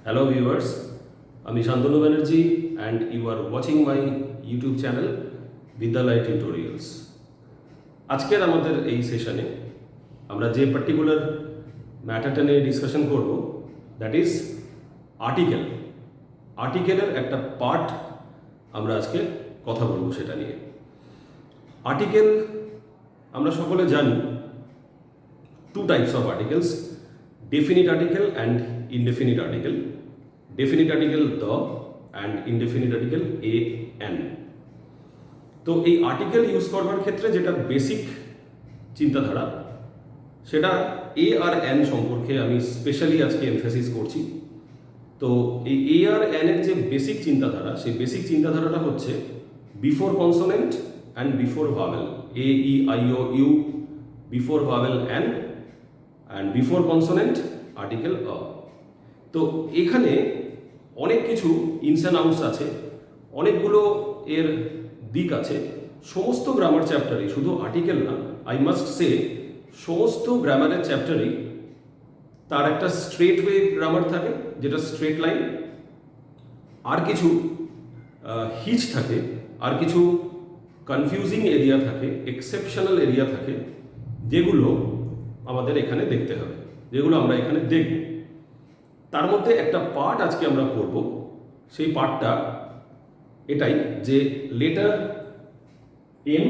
Hello viewers, আমি Shantanu Banerjee and you are watching my YouTube channel বিদ্যালয় tutorials. আজকের আমাদের এই সেশনে আমরা যে পার্টিকুলার ম্যাটারটা নিয়ে ডিসকাশন করব দ্যাট ইজ আর্টিকেল। আর্টিকেলের একটা পার্ট আমরা আজকে কথা বলবো সেটা নিয়ে। আর্টিকেল আমরা সকলে জানি two types of articles, definite article and indefinite article. Definite article the and indefinite article an. তো এই আর্টিকেল ইউজ করবার ক্ষেত্রে যেটা বেসিক চিন্তাধারা সেটা এ আর এন সম্পর্কে আমি স্পেশালি আজকে এমফাসিস করছি। তো এই এ আর এন এর যে বেসিক চিন্তাধারা, সেই বেসিক চিন্তাধারাটা হচ্ছে before consonant and before vowel, A E I O U, before vowel an and before consonant article a. তো এখানে অনেক কিছু ইনস অ্যান্ড আউটস আছে, অনেকগুলো এর দিক আছে। সমস্ত গ্রামার চ্যাপ্টারই, শুধু আর্টিকেল না, আই মাস্ট সে সমস্ত গ্রামারের চ্যাপ্টারই তার একটা স্ট্রেট ওয়ে গ্রামার থাকে, যেটা স্ট্রেট লাইন, আর কিছু হিচ থাকে, আর কিছু কনফিউজিং এরিয়া থাকে, এক্সেপশনাল এরিয়া থাকে, যেগুলো আমাদের এখানে দেখতে হবে, যেগুলো আমরা এখানে দেখব। তার মধ্যে একটা পার্ট আজকে আমরা করব। সেই পার্টটা এটাই যে লেটার এম,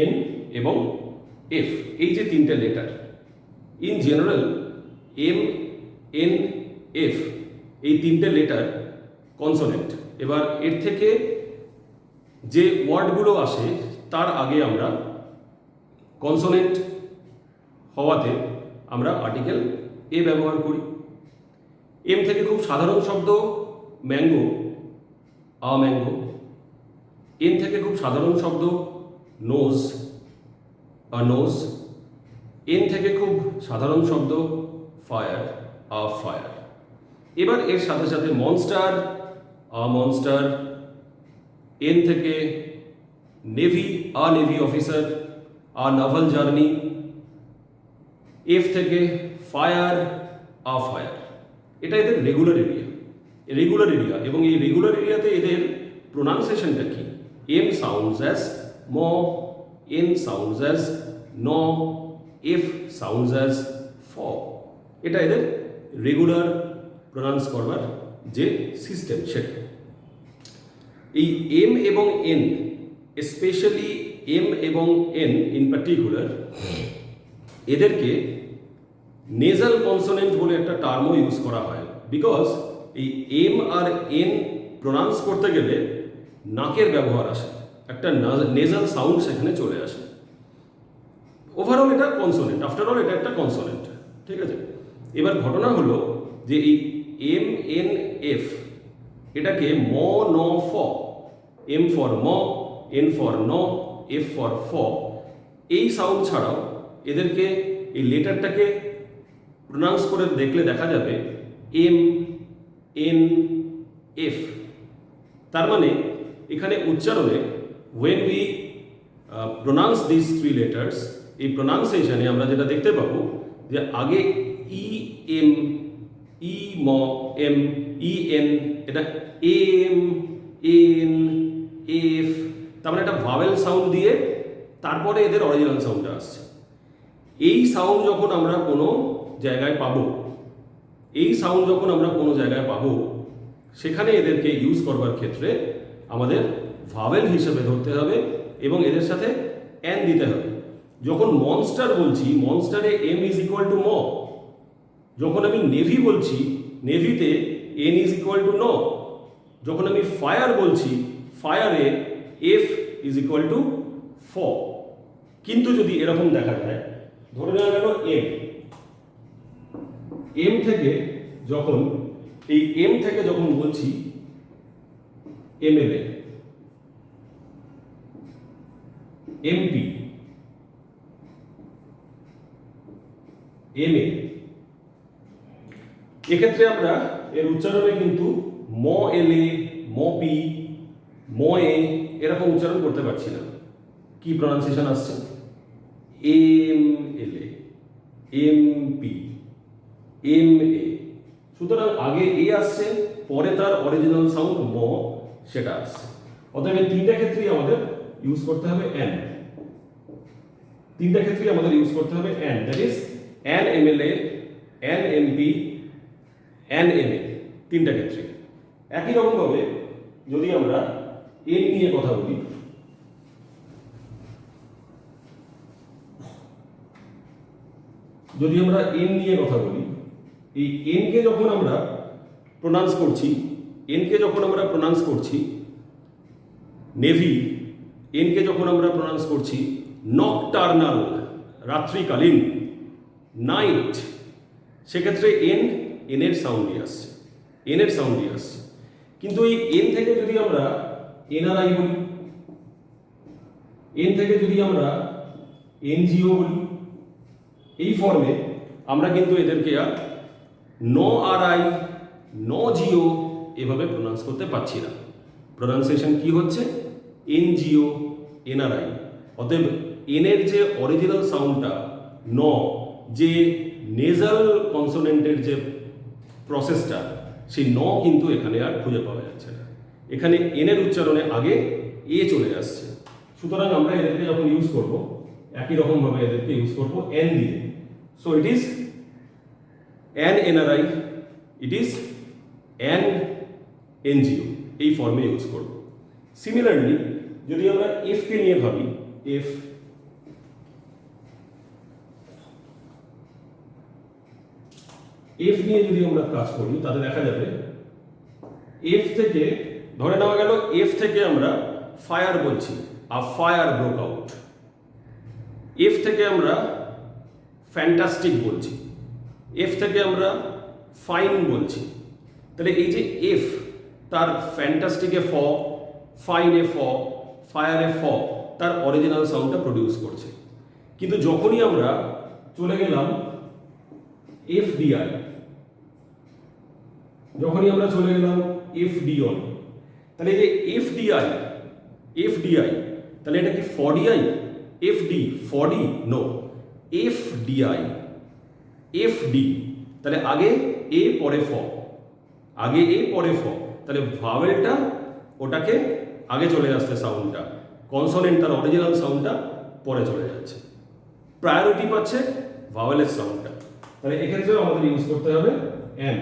এন এবং এফ, এই যে তিনটে letter, in general M, N, F এই তিনটে লেটার কনসোনেন্ট। এবার এর থেকে যে ওয়ার্ডগুলো আসে তার আগে আমরা কনসোনেন্ট হওয়াতে আমরা আর্টিকেল এ ব্যবহার করি। এম থেকে খুব সাধারণ শব্দ ম্যাঙ্গো, আ ম্যাঙ্গো। এন থেকে খুব সাধারণ শব্দ নোজ, আ নোজ। এন থেকে খুব সাধারণ শব্দ ফায়ার, আ ফায়ার। এবার এর সাথে সাথে মনস্টার, আ মনস্টার। এন থেকে নেভি, আ নেভি অফিসার, আ নাভাল জার্নি। এফ থেকে ফায়ার, আ ফায়ার। এটা এদের রেগুলার এরিয়া, রেগুলার এরিয়া। এবং এই রেগুলার এরিয়াতে এদের প্রোনাউন্সিয়েশনটা কি? এম সাউন্ডস অ্যাজ ম, এন সাউন্ডস অ্যাজ ন, এফ সাউন্ডস অ্যাজ ফ। এটা এদের রেগুলার প্রোনাউন্স করবার যে সিস্টেম সেটা। এই এম এবং এন, স্পেশালি এম এবং এন ইন পার্টিকুলার, এদেরকে নেজাল কনসোনেন্ট বলে একটা টার্মও ইউজ করা হয়। বিকজ এই এম আর এন প্রোনাউন্স করতে গেলে নাকের ব্যবহার আসে, একটা নেজাল সাউন্ড সেখানে চলে আসে। ওভারঅল এটা কনসোনেন্ট, আফটার অল এটা একটা কনসোনেন্ট, ঠিক আছে। এবার ঘটনা হলো যে এই এম, এন, এফ এটাকে ম, ন, ফ, এম ফর ম, এন ফর ন, এফ ফর ফ, এই সাউন্ড ছাড়াও এদেরকে, এই লেটারটাকে প্রোনাউন্স করে দেখলে দেখা যাবে এম, এন, এফ। তার মানে এখানে উচ্চারণে when we pronounce these three letters, এই প্রোনাউন্সিয়েশনে আমরা যেটা দেখতে পাবো যে আগে ই এম, ই ম এম, ই এন, এটা এম, এন, এফ, তার মানে একটা ভাওয়েল সাউন্ড দিয়ে তারপরে এদের অরিজিনাল সাউন্ডটা আসছে। এই সাউন্ড যখন আমরা কোনো জায়গায় পাবো, এই সাউন্ড যখন আমরা কোনো জায়গায় পাবো, সেখানে এদেরকে ইউজ করবার ক্ষেত্রে আমাদের ভাওয়েল হিসেবে ধরতে হবে এবং এদের সাথে এন দিতে হবে। যখন মনস্টার বলছি, মনস্টারে এম ইজ ইকুয়াল টু ম। যখন আমি নেভি বলছি, নেভিতে এন ইজ ইকুয়াল টু ন। যখন আমি ফায়ার বলছি, ফায়ারে এফ ইজ ইকুয়াল টু ফ। কিন্তু যদি এরকম দেখা যায়, ধরে নেওয়া গেল এম, এম থেকে যখন, এই এম থেকে যখন বলছি এমএলএ, এমপি, এমএ, এক্ষেত্রে আমরা এর উচ্চারণে কিন্তু ম এলএ, ম পি, ম এ এরকম উচ্চারণ করতে পারছি না। কি প্রনাউন্সিয়েশন আসছে? M LA, MP, M A. সুতরাং আগে এ আসছে, পরে তার অরিজিনাল সাউন্ড ম সেটা আসছে। অতএব এই তিনটা ক্ষেত্রেই আমাদের ইউজ করতে হবে এন। তিনটা ক্ষেত্রেই আমাদের ইউজ করতে হবে an, that is an MLA, an MP, an MA, তিনটা ক্ষেত্রে। একই রকম ভাবে যদি আমরা এন নিয়ে কথা বলি, যদি আমরা এন নিয়ে কথা বলি, এই এন কে যখন আমরা প্রোনাউন্স করছি, এন কে যখন আমরা প্রোনাউন্স করছি নেভি, এন কে যখন আমরা প্রোনাউন্স করছি নকটার্নাল, রাত্রিকালীন, নাইট, সেক্ষেত্রে এনের সাউন্ডই আসছে, এনের সাউন্ডই আসছে। কিন্তু এই এন থেকে যদি আমরা এনআরআই বলি, এন থেকে যদি আমরা এনজিও বলি, এই ফর্মে আমরা কিন্তু এদেরকে আর ন আরআই, ন জিও এভাবে প্রোনাউন্স করতে পারছি না। প্রোনাউন্সিয়েশন কি হচ্ছে? NGO, NRI. অতএব এনের যে অরিজিনাল সাউন্ডটা ন, যে নেজাল কনসোনেন্টের যে প্রসেসটা, সেই ন কিন্তু এখানে আর খুঁজে পাওয়া যাচ্ছে না। এখানে এনের উচ্চারণে আগে এ চলে আসছে। সুতরাং আমরা এদেরকে যখন ইউজ করব, একই রকম ভাবে এদেরকে ইউজ করব এন দিয়ে। So it is an NRI, it is an NGO, এই ফর্মে ইউজ করব। সিমিলারলি যদি আমরা এফ কে নিয়ে ভাবি, এফ, এফ নিয়ে যদি আমরা কাজ করি তাহলে দেখা যাবে এফ থেকে, ধরে নেওয়া গেল এফ থেকে আমরা ফায়ার বলছি, আ ফায়ার ব্রোক আউট। এফ থেকে আমরা ফ্যান্টাস্টিক বলছি, এফ থেকে আমরা ফাইন বলছি। তাহলে এই যে এফ, তার ফ্যান্টাস্টিকে ফ, ফাইনে ফ, ফায়ারে ফ, তার অরিজিনাল সাউন্ডটা প্রডিউস করছে। কিন্তু যখনই আমরা চলে গেলাম এফডিআই, যখনই আমরা চলে গেলাম এফডিঅন, তাহলে এই যে এফডিআই, এফডিআই, তাহলে এটা কি ফডিআই? এফডি, ফডি? No, FDI, FD. তাহলে আগে এ পরে ফ, আগে এ পরে ফ, তাহলে ভাওয়েলটা ওটাকে আগে চলে আসছে সাউন্ডটা, কনসোনেন্ট তার অরিজিনাল সাউন্ডটা পরে চলে যাচ্ছে, প্রায়োরিটি পাচ্ছে ভাওয়েলের সাউন্ডটা। তাহলে এক্ষেত্রে আমাদের ইউজ করতে হবে N.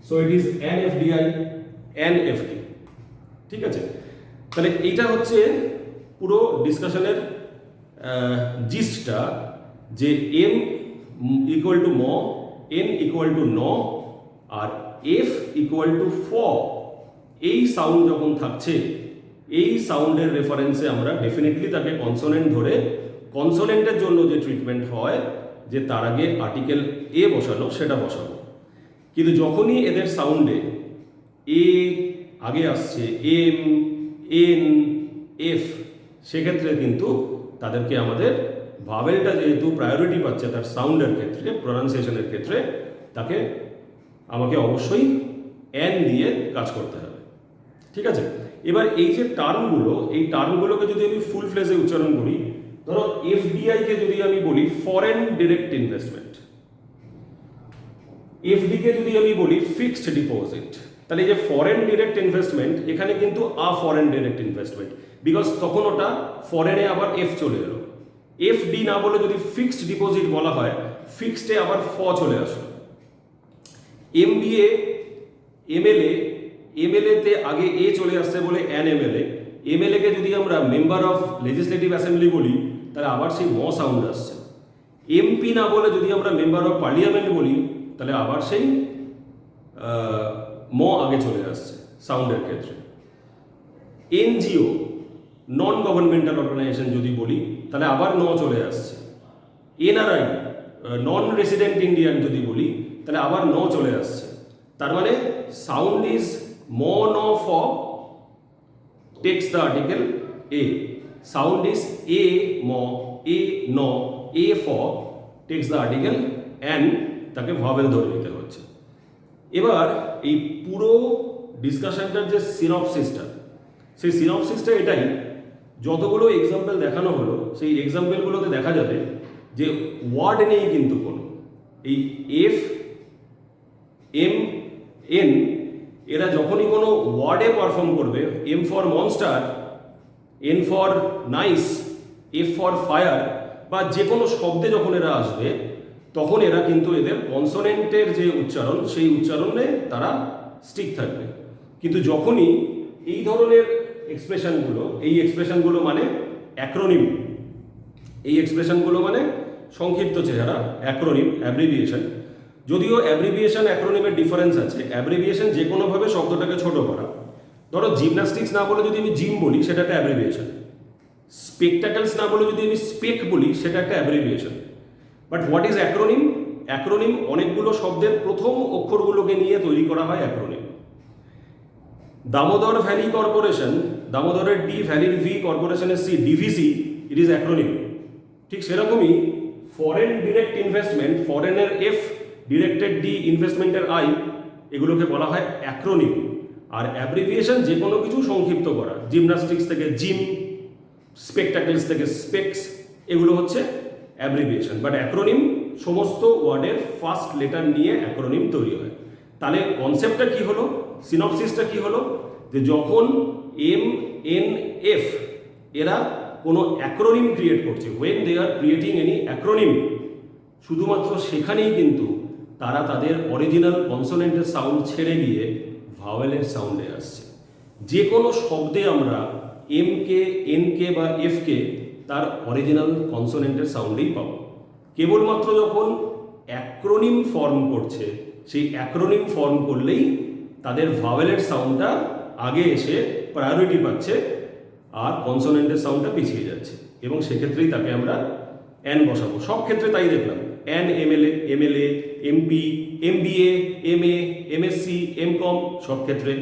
So it is an FDI, N FD. ঠিক আছে? তাহলে এইটা হচ্ছে পুরো ডিসকাশনের জিস্টটা, যে এম ইকুয়াল টু ম, এন ইকুয়াল টু ন, আর এফ ইকুয়াল টু ফ। এই সাউন্ড যখন থাকছে, এই সাউন্ডের রেফারেন্সে আমরা ডেফিনেটলি তাকে কনসোনেন্ট ধরে, কনসোনেন্টের জন্য যে ট্রিটমেন্ট হয়, যে তার আগে আর্টিকেল এ বসানো, সেটা বসাবো। কিন্তু যখনই এদের সাউন্ডে এ আগে আসছে, এম, এন, এফ, সেক্ষেত্রে কিন্তু তাদেরকে আমাদের ভাওয়েলটা যেহেতু প্রায়োরিটি পাচ্ছে তার সাউন্ডের ক্ষেত্রে, প্রোনাউন্সিয়েশনের ক্ষেত্রে, তাকে আমাকে অবশ্যই এন দিয়ে কাজ করতে হবে। ঠিক আছে? এবার এই যে টার্মগুলো, এই টার্মগুলোকে যদি আমি ফুল ফ্লেজে উচ্চারণ করি, ধরো এফডিআই কে যদি আমি বলি ফরেন ডিরেক্ট ইনভেস্টমেন্ট, এফডি কে যদি আমি বলি ফিক্সড ডিপোজিট, তাহলে এই যে ফরেন ডিরেক্ট ইনভেস্টমেন্ট, এখানে কিন্তু আ ফরেন ডিরেক্ট ইনভেস্টমেন্ট, বিকজ তখন ওটা ফরেনে আবার এফ চলে এলো। এফডি না বলে যদি ফিক্সড ডিপোজিট বলা হয়, ফিক্সডে আবার ফ চলে আসলো। এমবিএ, এমএলএ, এমএলএ তে আগে এ চলে আসছে বলে এন এমএলএ, এমএলএ কে যদি আমরা মেম্বার অফ লেজিসলেটিভ অ্যাসেম্বলি বলি, তাহলে আবার সেই ম সাউন্ড আসছে। এমপি না বলে যদি আমরা মেম্বার অফ পার্লিয়ামেন্ট বলি, তাহলে আবার সেই ম আগে চলে আসছে সাউন্ডের ক্ষেত্রে। এনজিও, নন গভর্নমেন্টাল অর্গানাইজেশন যদি বলি, তাহলে আবার ন চলে আসছে। এনআরআই, নন রেসিডেন্ট ইন্ডিয়ান যদি বলি, তাহলে আবার ন চলে আসছে। তার মানে সাউন্ড ইজ ম ন ফ text the article a, sound is a ম, এ ন, এ ফ টেক্স দ্য আর্টিকেল এন, তাকে ভাওয়েল ধরে নিতে হচ্ছে। এবার এই পুরো ডিসকাশনটার যে সিনপসিসটা, সেই সিনপসিসটা এটাই, যতগুলো এক্সাম্পল দেখানো হলো, সেই এক্সাম্পলগুলোতে দেখা যাবে যে ওয়ার্ড নেই কিন্তু কোনো। এই এফ, এম, এন, এরা যখনই কোনো ওয়ার্ডে পারফর্ম করবে, M for monster, N for nice, F for fire, বা যে কোনো শব্দে যখন এরা আসবে তখন এরা কিন্তু এদের কনসোনেন্টের যে উচ্চারণ সেই উচ্চারণে তারা স্টিক থাকবে। কিন্তু যখনই এই ধরনের এক্সপ্রেশনগুলো মানে অ্যাক্রোনিম, এই এক্সপ্রেশনগুলো মানে সংক্ষিপ্ত চেহারা, অ্যাক্রোনিম, অ্যাব্রিভিয়েশন। যদিও অ্যাব্রিভিয়েশন অ্যাক্রোনিমের ডিফারেন্স আছে। অ্যাব্রিভিয়েশন যে কোনোভাবে শব্দটাকে ছোট করা। ধরো জিমন্যাস্টিক্স না বলে যদি আমি জিম বলি সেটা একটা অ্যাব্রিভিয়েশন, স্পেকটাকলস না বলে যদি আমি স্পেক বলি সেটা একটা abbreviation. But what is acronym? Acronym অনেকগুলো শব্দের প্রথম অক্ষরগুলোকে নিয়ে তৈরি করা হয় অ্যাক্রোনিম। দামোদর ভ্যালি কর্পোরেশন, দামোদরের ডি, ভ্যালির ভি, কর্পোরেশনের C, DVC, it is acronym. ঠিক সেরকমই ফরেন ডিরেক্ট ইনভেস্টমেন্ট, ফরেনের এফ, ডিরেক্টেড ডি, ইনভেস্টমেন্টের আই, এগুলোকে বলা হয় অ্যাক্রোনিম। আর অ্যাব্রিভিয়েশন যে কোনো কিছু সংক্ষিপ্ত করা, জিমন্যাস্টিক্স থেকে জিম, স্পেকটাকলস থেকে স্পেক্স, এগুলো হচ্ছে অ্যাব্রিভিয়েশন। বাট অ্যাক্রোনিম সমস্ত ওয়ার্ডের ফার্স্ট লেটার নিয়ে অ্যাক্রোনিম তৈরি হয়। তাহলে কনসেপ্টটা কি হলো, সিনপসিসটা কি হলো, যে যখন এম, এন, এফ এরা কোনো অ্যাক্রোনিম ক্রিয়েট করছে, when they are creating any acronym, শুধুমাত্র সেখানেই কিন্তু তারা তাদের অরিজিনাল কনসোনেন্টের সাউন্ড ছেড়ে গিয়ে ভাওয়েলের সাউন্ডে আসছে। যে কোনো শব্দে আমরা এম কে, এন কে বা এফ কে তার অরিজিনাল কনসোনেন্টের সাউন্ডেই পাবো। কেবলমাত্র যখন অ্যাক্রোনিম ফর্ম করছে, সেই অ্যাক্রোনিম ফর্ম করলেই তাদের ভাওয়েলের সাউন্ডটা আগে এসে প্রায়োরিটি পাচ্ছে আর কনসোনেন্টের সাউন্ডটা পিছিয়ে যাচ্ছে, এবং সেক্ষেত্রেই তাকে আমরা এন বসাবো। সব ক্ষেত্রে তাই দেখলাম, N, MLA, MP, MBA, MA, MSc, MCom, সব ক্ষেত্রে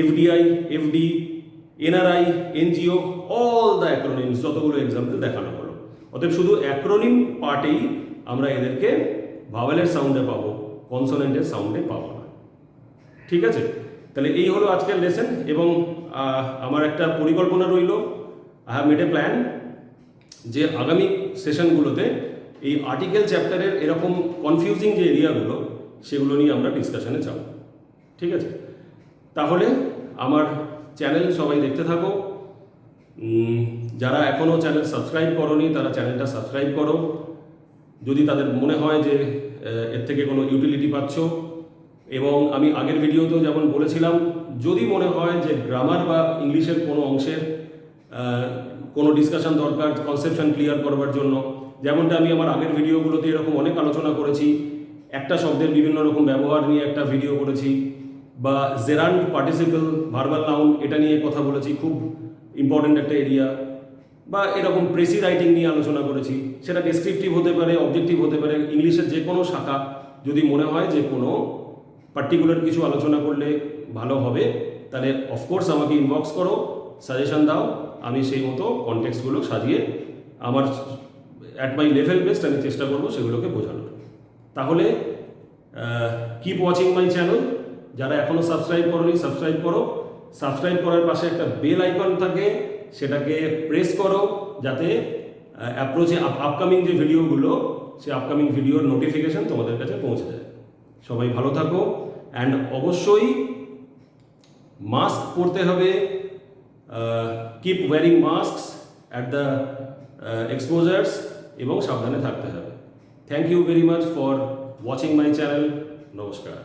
FDI, FD, NRI, NGO, all the acronyms, যতগুলো এক্সাম্পল দেখানো হলো। অতএব শুধু অ্যাক্রোনিম পার্টেই আমরা এদেরকে ভাওয়েলের সাউন্ডে পাবো, কনসোনেন্টের সাউন্ডে পাবো না। ঠিক আছে, তাহলে এই হলো আজকের লেসন। এবং আমার একটা পরিকল্পনা রইল, I have made a plan, যে আগামী সেশনগুলোতে এই আর্টিকেল চ্যাপ্টারের এরকম কনফিউজিং যে এরিয়াগুলো সেগুলো নিয়ে আমরা ডিসকাশনে যাব। ঠিক আছে, তাহলে আমার চ্যানেল সবাই দেখতে থাকো। যারা এখনও চ্যানেল সাবস্ক্রাইব করোনি তারা চ্যানেলটা সাবস্ক্রাইব করো। যদি তাদের মনে হয় যে এর থেকে কোনো ইউটিলিটি পাচ্ছ, এবং আমি আগের ভিডিওতেও যেমন বলেছিলাম, যদি মনে হয় যে গ্রামার বা ইংলিশের কোনো অংশের কোনো ডিসকাশন দরকার কনসেপশন ক্লিয়ার করবার জন্য, যেমনটা আমি আমার আগের ভিডিওগুলোতে এরকম অনেক আলোচনা করেছি, একটা শব্দের বিভিন্ন রকম ব্যবহার নিয়ে একটা ভিডিও করেছি, বা জেরান্ড পার্টিসিপল ভার্বাল নাউন এটা নিয়ে কথা বলেছি, খুব ইম্পর্টেন্ট একটা এরিয়া, বা এরকম প্রেসি রাইটিং নিয়ে আলোচনা করেছি, সেটা ডেসক্রিপটিভ হতে পারে, অবজেক্টিভ হতে পারে, ইংলিশের যে কোনো শাখা। যদি মনে হয় যে কোনো পার্টিকুলার কিছু আলোচনা করলে ভালো হবে, তাহলে অফকোর্স আমাকে ইনবক্স করো, সাজেশন দাও, আমি সেই মতো কনটেক্সটগুলো সাজিয়ে আমার অ্যাট মাই লেভেল বেস্ট আমি চেষ্টা করবো সেগুলোকে বোঝানোর। তাহলে কিপ ওয়াচিং মাই চ্যানেল। যারা এখনও সাবস্ক্রাইব করোনি সাবস্ক্রাইব করো। সাবস্ক্রাইব করার পাশে একটা বেল আইকন থাকে, সেটাকে প্রেস করো, যাতে অ্যাপ্রোচে আপকামিং যে ভিডিওগুলো, সেই আপকামিং ভিডিওর নোটিফিকেশন তোমাদের কাছে পৌঁছে যায়। সবাই ভালো থাকো, অ্যান্ড অবশ্যই মাস্ক পরতে হবে, keep wearing masks at the exposures, এবং সাবধানে থাকতে হবে। Thank you very much for watching my channel. নমস্কার।